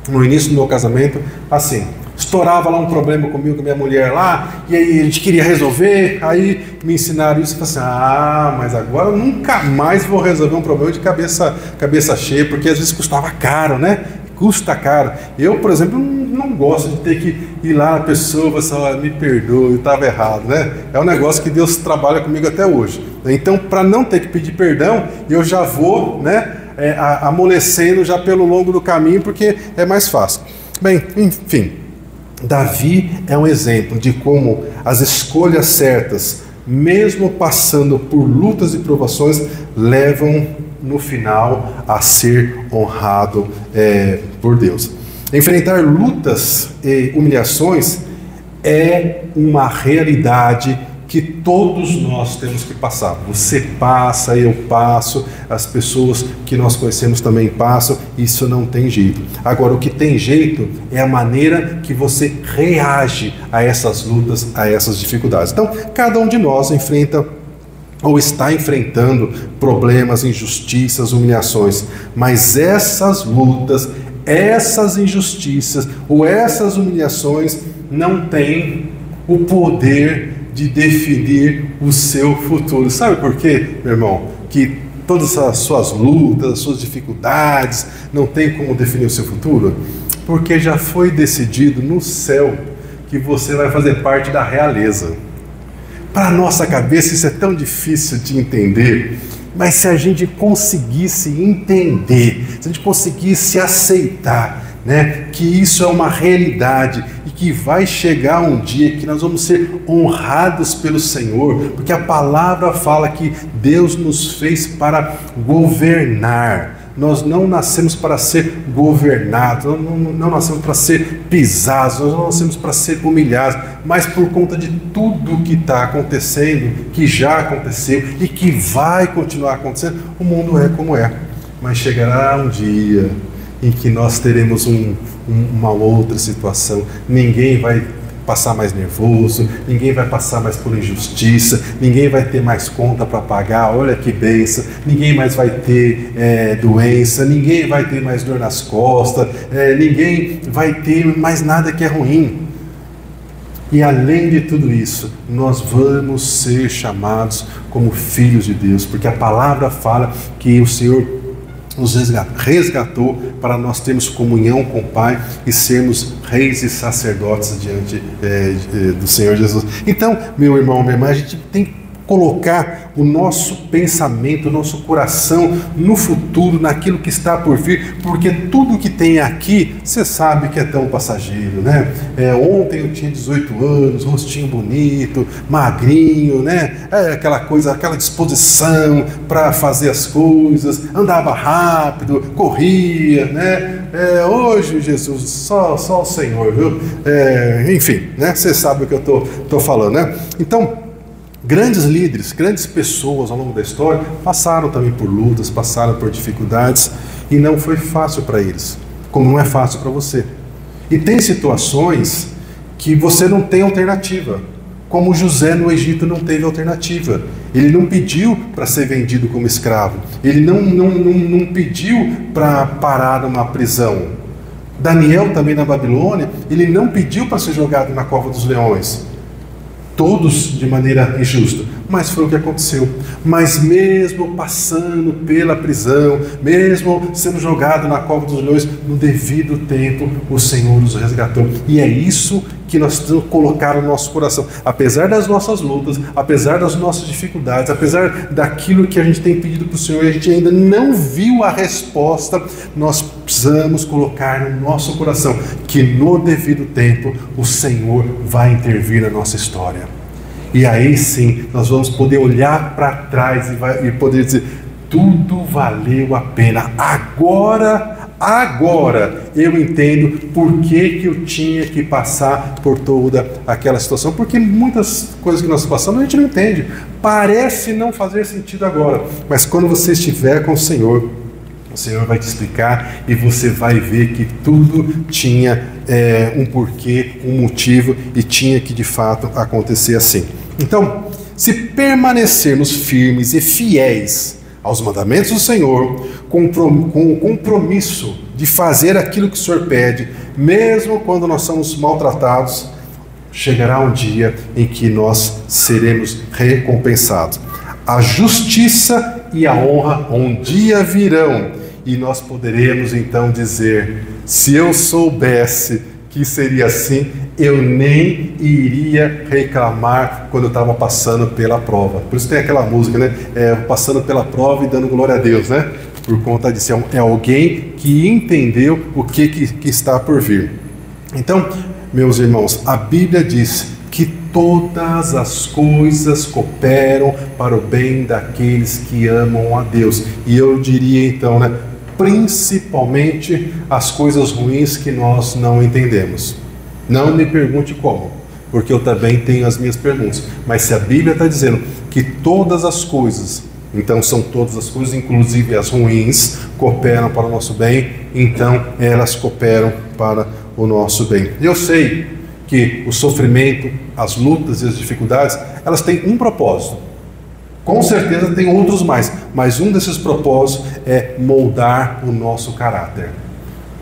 no início do meu casamento assim. Estourava lá um problema comigo, com a minha mulher lá, e aí a gente queria resolver, aí me ensinaram isso e falaram assim: mas agora eu nunca mais vou resolver um problema de cabeça cheia, porque às vezes custava caro, né? Custa caro. Eu, por exemplo, não gosto de ter que ir lá na pessoa e falar assim: me perdoe, eu estava errado, né? É um negócio que Deus trabalha comigo até hoje. Então, para não ter que pedir perdão, eu já vou, né, amolecendo já pelo longo do caminho, porque é mais fácil. Bem, enfim, Davi é um exemplo de como as escolhas certas, mesmo passando por lutas e provações, levam no final a ser honrado por Deus. Enfrentar lutas e humilhações é uma realidade que todos nós temos que passar. Você passa, eu passo, as pessoas que nós conhecemos também passam, isso não tem jeito. Agora, o que tem jeito é a maneira que você reage a essas lutas, a essas dificuldades. Então, cada um de nós enfrenta ou está enfrentando problemas, injustiças, humilhações, mas essas lutas, essas injustiças ou essas humilhações não têm o poder de definir o seu futuro. Sabe por quê, meu irmão? Que todas as suas lutas, as suas dificuldades não tem como definir o seu futuro? Porque já foi decidido no céu que você vai fazer parte da realeza. Para a nossa cabeça isso é tão difícil de entender, mas se a gente conseguisse entender, se a gente conseguisse aceitar, né, que isso é uma realidade e que vai chegar um dia que nós vamos ser honrados pelo Senhor, porque a palavra fala que Deus nos fez para governar. Nós não nascemos para ser governados, não nascemos para ser pisados, nós não nascemos para ser humilhados, mas por conta de tudo que está acontecendo, que já aconteceu e que vai continuar acontecendo, o mundo é como é. Mas chegará um dia em que nós teremos uma outra situação, ninguém vai passar mais nervoso, ninguém vai passar mais por injustiça, ninguém vai ter mais conta para pagar, olha que bênção, ninguém mais vai ter doença, ninguém vai ter mais dor nas costas, ninguém vai ter mais nada que é ruim. E além de tudo isso, nós vamos ser chamados como filhos de Deus, porque a palavra fala que o Senhor nos resgatou para nós termos comunhão com o Pai e sermos reis e sacerdotes diante do Senhor Jesus. Então, meu irmão, minha irmã, a gente tem que colocar o nosso pensamento, o nosso coração no futuro, naquilo que está por vir, porque tudo que tem aqui, você sabe que é tão passageiro, né? Ontem eu tinha 18 anos, rostinho bonito, magrinho, né? Aquela coisa, aquela disposição para fazer as coisas, andava rápido, corria, né? Hoje, Jesus, só o Senhor, viu? Enfim, né? Você sabe o que eu tô falando, né? Então, grandes líderes, grandes pessoas ao longo da história passaram também por lutas, passaram por dificuldades e não foi fácil para eles, como não é fácil para você. E tem situações que você não tem alternativa, como José no Egito não teve alternativa. Ele não pediu para ser vendido como escravo, ele não pediu para parar numa prisão. Daniel também na Babilônia, ele não pediu para ser jogado na cova dos leões. Todos de maneira injusta, mas foi o que aconteceu. Mas mesmo passando pela prisão, mesmo sendo jogado na cova dos leões, no devido tempo o Senhor nos resgatou. E é isso que nós temos que colocar no nosso coração. Apesar das nossas lutas, apesar das nossas dificuldades, apesar daquilo que a gente tem pedido para o Senhor e a gente ainda não viu a resposta, nós precisamos colocar no nosso coração que no devido tempo o Senhor vai intervir na nossa história. E aí sim nós vamos poder olhar para trás e poder dizer: tudo valeu a pena. Agora eu entendo por que eu tinha que passar por toda aquela situação, porque muitas coisas que nós passamos a gente não entende, parece não fazer sentido agora, mas quando você estiver com o Senhor vai te explicar e você vai ver que tudo tinha um porquê, um motivo e tinha que de fato acontecer assim. Então, se permanecermos firmes e fiéis aos mandamentos do Senhor, com o compromisso de fazer aquilo que o Senhor pede, mesmo quando nós somos maltratados, chegará um dia em que nós seremos recompensados. A justiça e a honra um dia virão, e nós poderemos então dizer: se eu soubesse que seria assim, eu nem iria reclamar quando eu estava passando pela prova. Por isso tem aquela música, né? Passando pela prova e dando glória a Deus, né? Por conta disso, é alguém que entendeu o que está por vir. Então, meus irmãos, a Bíblia diz que todas as coisas cooperam para o bem daqueles que amam a Deus. E eu diria então, né? principalmente as coisas ruins que nós não entendemos. Não me pergunte como, porque eu também tenho as minhas perguntas. Mas se a Bíblia está dizendo que todas as coisas, então são todas as coisas, inclusive as ruins, cooperam para o nosso bem, então elas cooperam para o nosso bem. Eu sei que o sofrimento, as lutas e as dificuldades, elas têm um propósito. Com certeza tem outros mais, mas um desses propósitos é moldar o nosso caráter.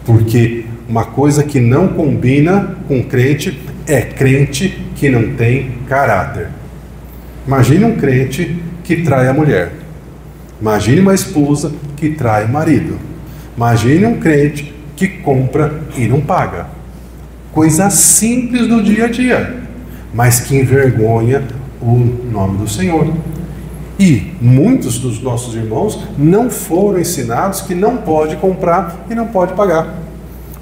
Porque uma coisa que não combina com crente é crente que não tem caráter. Imagine um crente que trai a mulher. Imagine uma esposa que trai o marido. Imagine um crente que compra e não paga. Coisa simples do dia a dia, mas que envergonha o nome do Senhor. E muitos dos nossos irmãos não foram ensinados que não pode comprar e não pode pagar.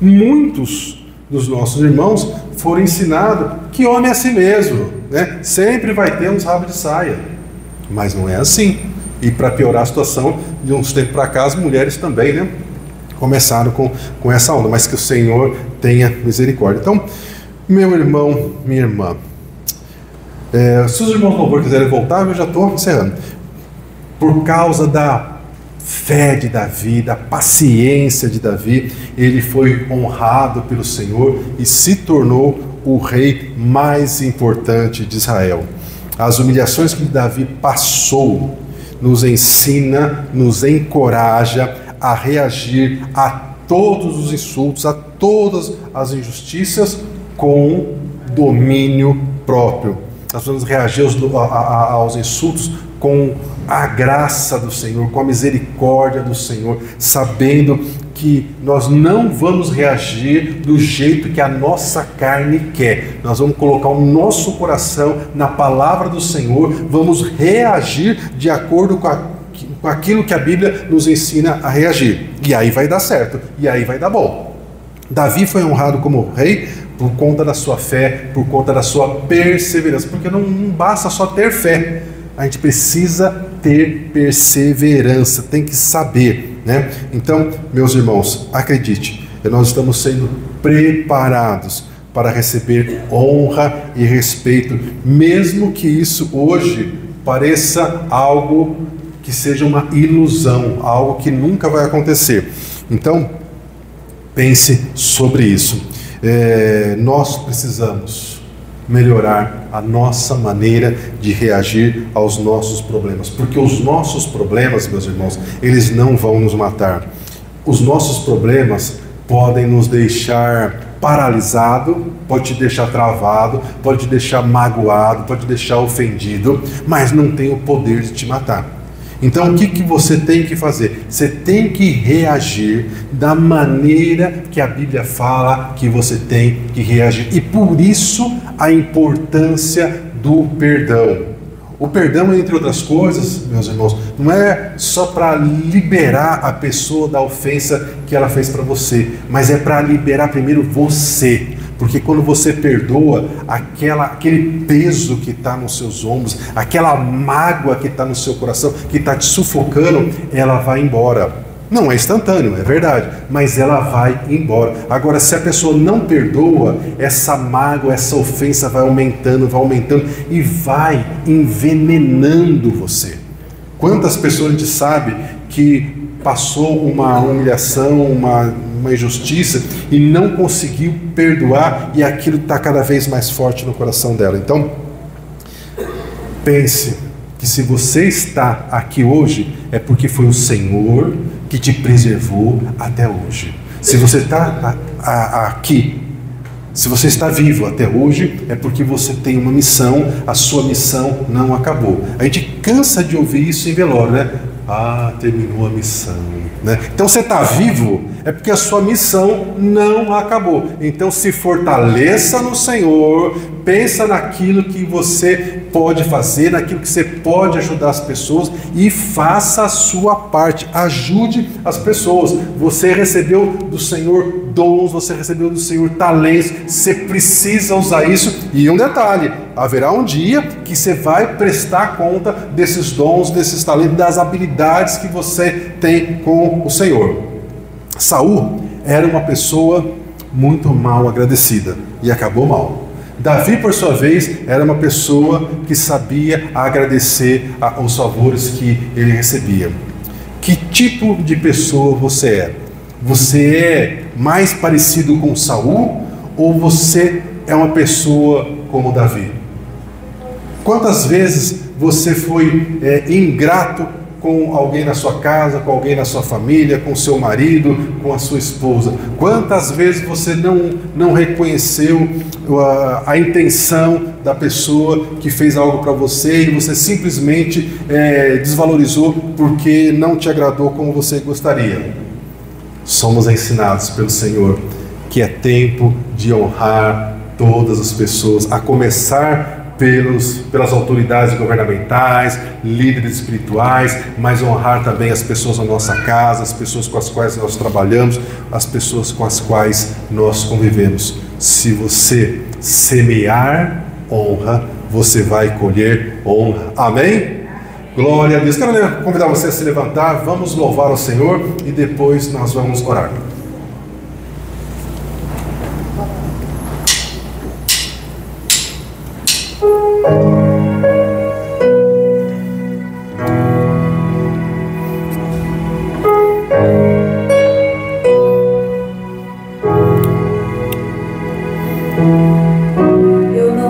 Muitos dos nossos irmãos foram ensinados que homem é assim mesmo, né? Sempre vai ter uns rabos de saia. Mas não é assim. E para piorar a situação, de uns tempos para cá, as mulheres também, né, começaram com essa onda. Mas que o Senhor tenha misericórdia. Então, meu irmão, minha irmã, se os irmãos do louvor quiserem voltar, eu já estou encerrando. Por causa da fé de Davi, da paciência de Davi, ele foi honrado pelo Senhor e se tornou o rei mais importante de Israel. As humilhações que Davi passou nos ensina, nos encoraja a reagir a todos os insultos, a todas as injustiças com domínio próprio. Nós vamos reagir aos insultos com a graça do Senhor, com a misericórdia do Senhor, sabendo que nós não vamos reagir do jeito que a nossa carne quer. Nós vamos colocar o nosso coração na palavra do Senhor, vamos reagir de acordo com aquilo que a Bíblia nos ensina a reagir. E aí vai dar certo, e aí vai dar bom. Davi foi honrado como rei por conta da sua fé, por conta da sua perseverança, porque não basta só ter fé, a gente precisa ter perseverança, tem que saber, né? Então, meus irmãos, acredite, nós estamos sendo preparados para receber honra e respeito, mesmo que isso hoje pareça algo que seja uma ilusão, algo que nunca vai acontecer. Então, pense sobre isso. Nós precisamos melhorar a nossa maneira de reagir aos nossos problemas, porque os nossos problemas, meus irmãos, eles não vão nos matar. Os nossos problemas podem nos deixar paralisado, pode te deixar travado, pode te deixar magoado, pode te deixar ofendido, mas não tem o poder de te matar. Então, o que você tem que fazer? Você tem que reagir da maneira que a Bíblia fala que você tem que reagir. E por isso a importância do perdão. O perdão, entre outras coisas, meus irmãos, não é só para liberar a pessoa da ofensa que ela fez para você, mas é para liberar primeiro você. Porque quando você perdoa, aquele peso que está nos seus ombros, aquela mágoa que está no seu coração, que está te sufocando, ela vai embora. Não é instantâneo, é verdade, mas ela vai embora. Agora, se a pessoa não perdoa, essa mágoa, essa ofensa vai aumentando e vai envenenando você. Quantas pessoas a gente sabe que passou uma humilhação, uma injustiça e não conseguiu perdoar, e aquilo está cada vez mais forte no coração dela. Então, pense que se você está aqui hoje, é porque foi o Senhor que te preservou até hoje. Se você está aqui, se você está vivo até hoje, é porque você tem uma missão, a sua missão não acabou. A gente cansa de ouvir isso em velório, né? Terminou a missão, né? Então você está vivo, é porque a sua missão não acabou. Então se fortaleça no Senhor, pensa naquilo que você pode fazer, naquilo que você pode ajudar as pessoas e faça a sua parte, ajude as pessoas. Você recebeu do Senhor dons, você recebeu do Senhor talentos, você precisa usar isso. E um detalhe, haverá um dia que você vai prestar conta desses dons, desses talentos, das habilidades que você tem com o Senhor. Saul era uma pessoa muito mal agradecida e acabou mal. Davi, por sua vez, era uma pessoa que sabia agradecer os favores que ele recebia. Que tipo de pessoa você é? Você é mais parecido com Saul ou você é uma pessoa como Davi? Quantas vezes você foi ingrato com alguém na sua casa, com alguém na sua família, com seu marido, com a sua esposa? Quantas vezes você não reconheceu a intenção da pessoa que fez algo para você e você simplesmente desvalorizou porque não te agradou como você gostaria? Somos ensinados pelo Senhor que é tempo de honrar todas as pessoas, a começar pelas autoridades governamentais, líderes espirituais, mas honrar também as pessoas na nossa casa, as pessoas com as quais nós trabalhamos, as pessoas com as quais nós convivemos. Se você semear honra, você vai colher honra. Amém? Glória a Deus. Quero convidar você a se levantar, vamos louvar ao Senhor e depois nós vamos orar.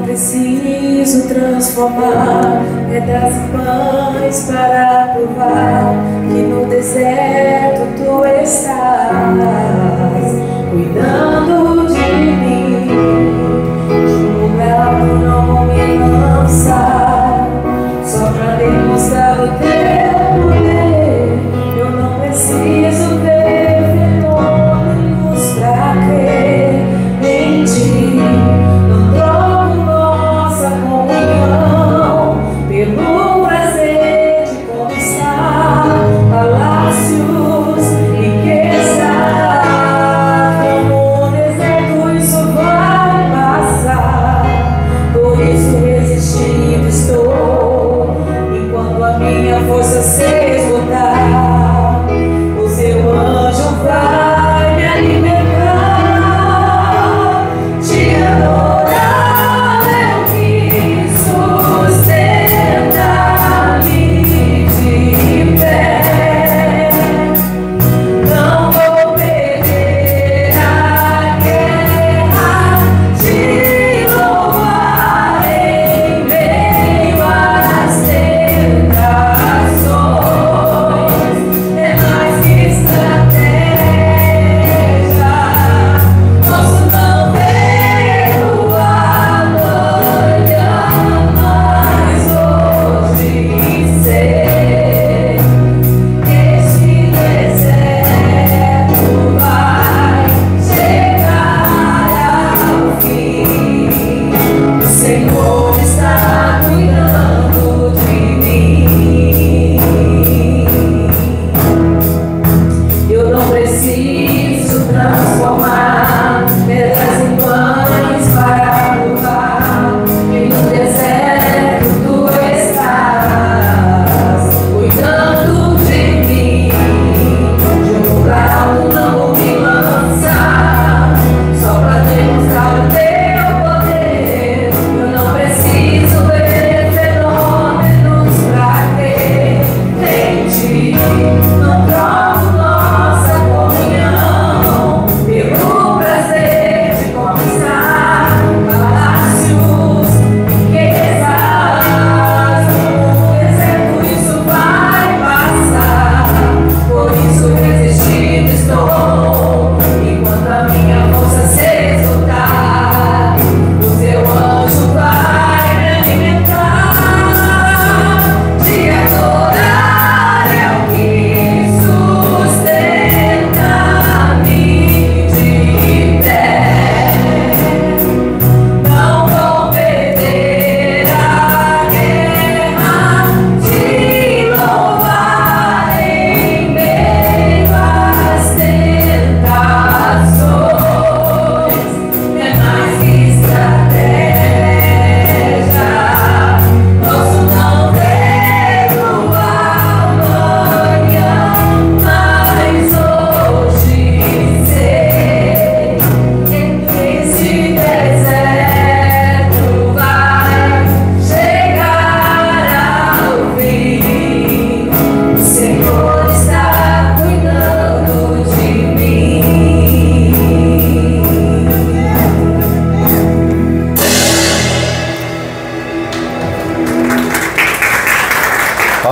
Preciso transformar pedras em pães para provar que no deserto tu estás cuidando de mim, de um lugar por não me lançar, só para demonstrar o teu poder. Eu não preciso ver fenômenos para crer em ti. Pelo prazer de conquistar palácios, riqueza, como um desejo.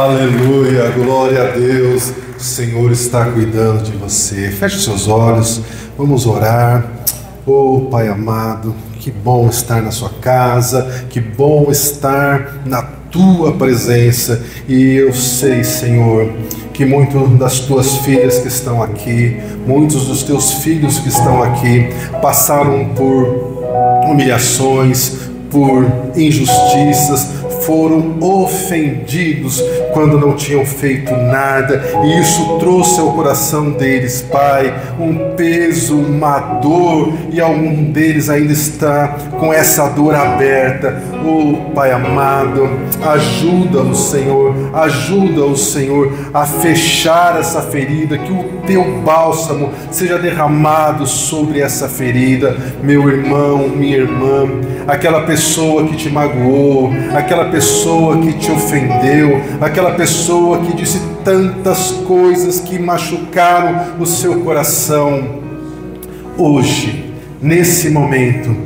Aleluia, glória a Deus. O Senhor está cuidando de você. Feche os seus olhos, vamos orar. Oh, Pai amado, que bom estar na sua casa, que bom estar na tua presença. E eu sei, Senhor, que muitas das tuas filhas que estão aqui, muitos dos teus filhos que estão aqui, passaram por humilhações, por injustiças, foram ofendidos quando não tinham feito nada, e isso trouxe ao coração deles, Pai, um peso, uma dor, e algum deles ainda está com essa dor aberta. Oh, Pai amado, ajuda-os, Senhor, ajuda-os, Senhor, a fechar essa ferida, que o teu bálsamo seja derramado sobre essa ferida. Meu irmão, minha irmã, aquela pessoa que te magoou, aquela pessoa que te ofendeu, aquela pessoa que disse tantas coisas que machucaram o seu coração, hoje, nesse momento,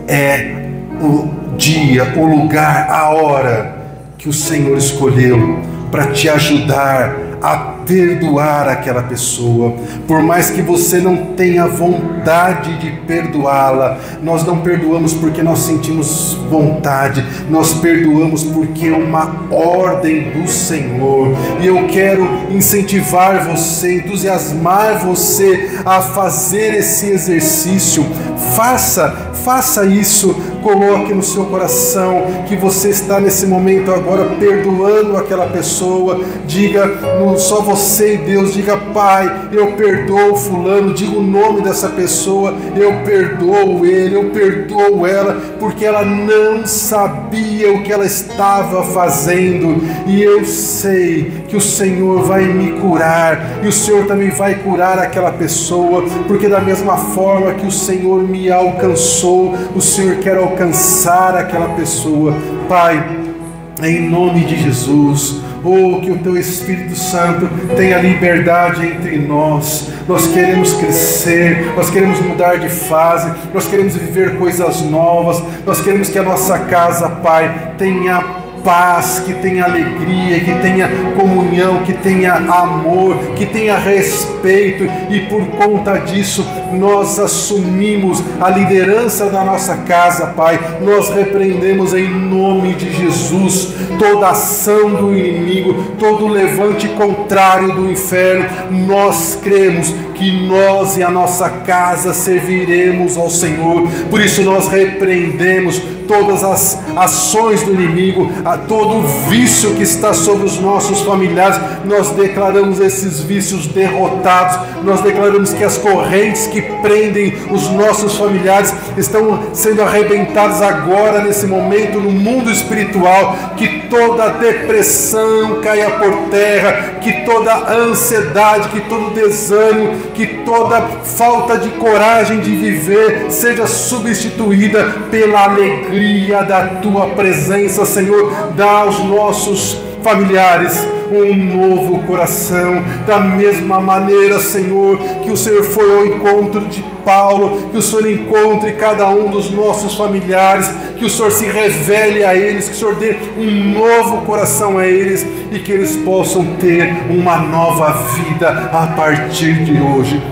é o dia, o lugar, a hora que o Senhor escolheu para te ajudar a perdoar aquela pessoa. Por mais que você não tenha vontade de perdoá-la, nós não perdoamos porque nós sentimos vontade, nós perdoamos porque é uma ordem do Senhor. E eu quero incentivar você, entusiasmar você a fazer esse exercício. Faça isso, coloque no seu coração que você está nesse momento agora perdoando aquela pessoa. Diga, só você e Deus, diga: Pai, eu perdoo fulano, diga o nome dessa pessoa, eu perdoo ele, eu perdoo ela, porque ela não sabia o que ela estava fazendo, e eu sei que o Senhor vai me curar, e o Senhor também vai curar aquela pessoa, porque da mesma forma que o Senhor me alcançou, o Senhor quer alcançar aquela pessoa. Pai, em nome de Jesus, que o teu Espírito Santo tenha liberdade entre nós. Nós queremos crescer, nós queremos mudar de fase, nós queremos viver coisas novas, nós queremos que a nossa casa, Pai, tenha paz, que tenha alegria, que tenha comunhão, que tenha amor, que tenha respeito, e por conta disso nós assumimos a liderança da nossa casa, Pai. Nós repreendemos em nome de Jesus toda ação do inimigo, todo levante contrário do inferno. Nós cremos que nós e a nossa casa serviremos ao Senhor, por isso nós repreendemos todas as ações do inimigo, a todo o vício que está sobre os nossos familiares. Nós declaramos esses vícios derrotados, nós declaramos que as correntes que prendem os nossos familiares estão sendo arrebentadas agora, nesse momento, no mundo espiritual. Que toda depressão caia por terra, que toda ansiedade, que todo desânimo, que toda falta de coragem de viver seja substituída pela alegria da tua presença, Senhor. Dá aos nossos familiares um novo coração, da mesma maneira, Senhor, que o Senhor foi ao encontro de Paulo, que o Senhor encontre cada um dos nossos familiares, que o Senhor se revele a eles, que o Senhor dê um novo coração a eles, e que eles possam ter uma nova vida a partir de hoje.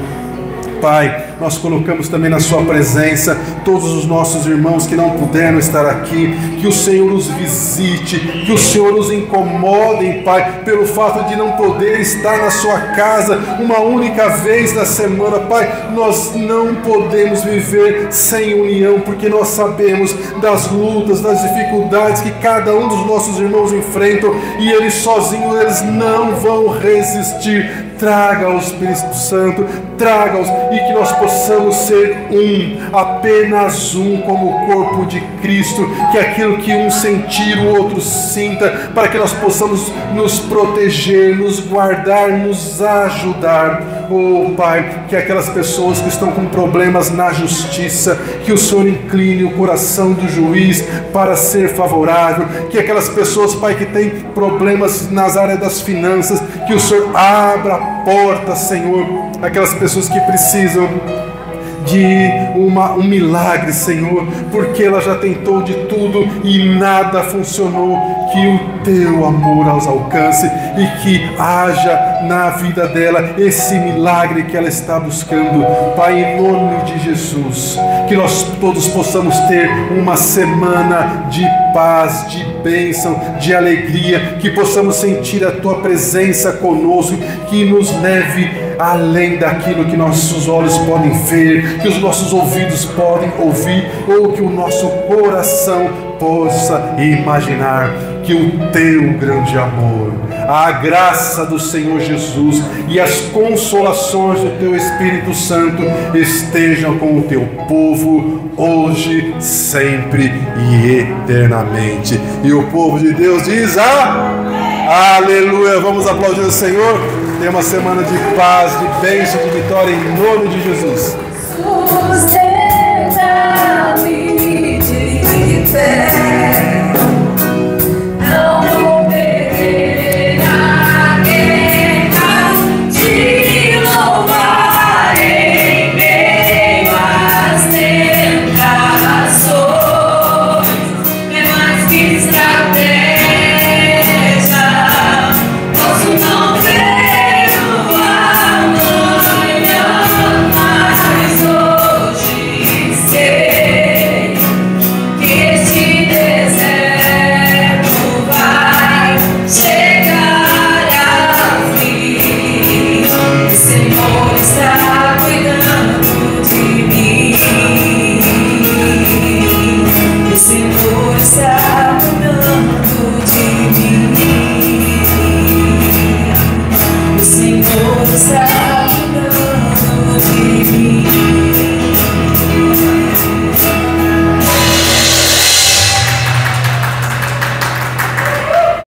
Pai, nós colocamos também na sua presença todos os nossos irmãos que não puderam estar aqui, que o Senhor os visite, que o Senhor os incomode, Pai, pelo fato de não poder estar na sua casa uma única vez na semana. Pai, nós não podemos viver sem união, porque nós sabemos das lutas, das dificuldades que cada um dos nossos irmãos enfrentam, e eles sozinhos eles não vão resistir. Traga o Espírito Santo, traga-os, e que nós possamos ser um, apenas um, como o corpo de Cristo, que aquilo que um sentir, o outro sinta, para que nós possamos nos proteger, nos guardar, nos ajudar. Oh, Pai, que aquelas pessoas que estão com problemas na justiça, que o Senhor incline o coração do juiz para ser favorável, que aquelas pessoas, Pai, que têm problemas nas áreas das finanças, que o Senhor abra a porta, Senhor, aquelas pessoas que precisam de um milagre, Senhor, porque ela já tentou de tudo e nada funcionou. Que o teu amor os alcance e que haja na vida dela esse milagre que ela está buscando. Pai, em nome de Jesus, que nós todos possamos ter uma semana de paz, de bênção, de alegria, que possamos sentir a tua presença conosco, que nos leve além daquilo que nossos olhos podem ver, que os nossos ouvidos podem ouvir, ou que o nosso coração possa imaginar. Que o teu grande amor, a graça do Senhor Jesus e as consolações do teu Espírito Santo estejam com o teu povo hoje, sempre e eternamente. E o povo de Deus diz: aleluia! Vamos aplaudir o Senhor. Tenha uma semana de paz, de bênção, de vitória em nome de Jesus. Sustenta-me de fé. Senhor está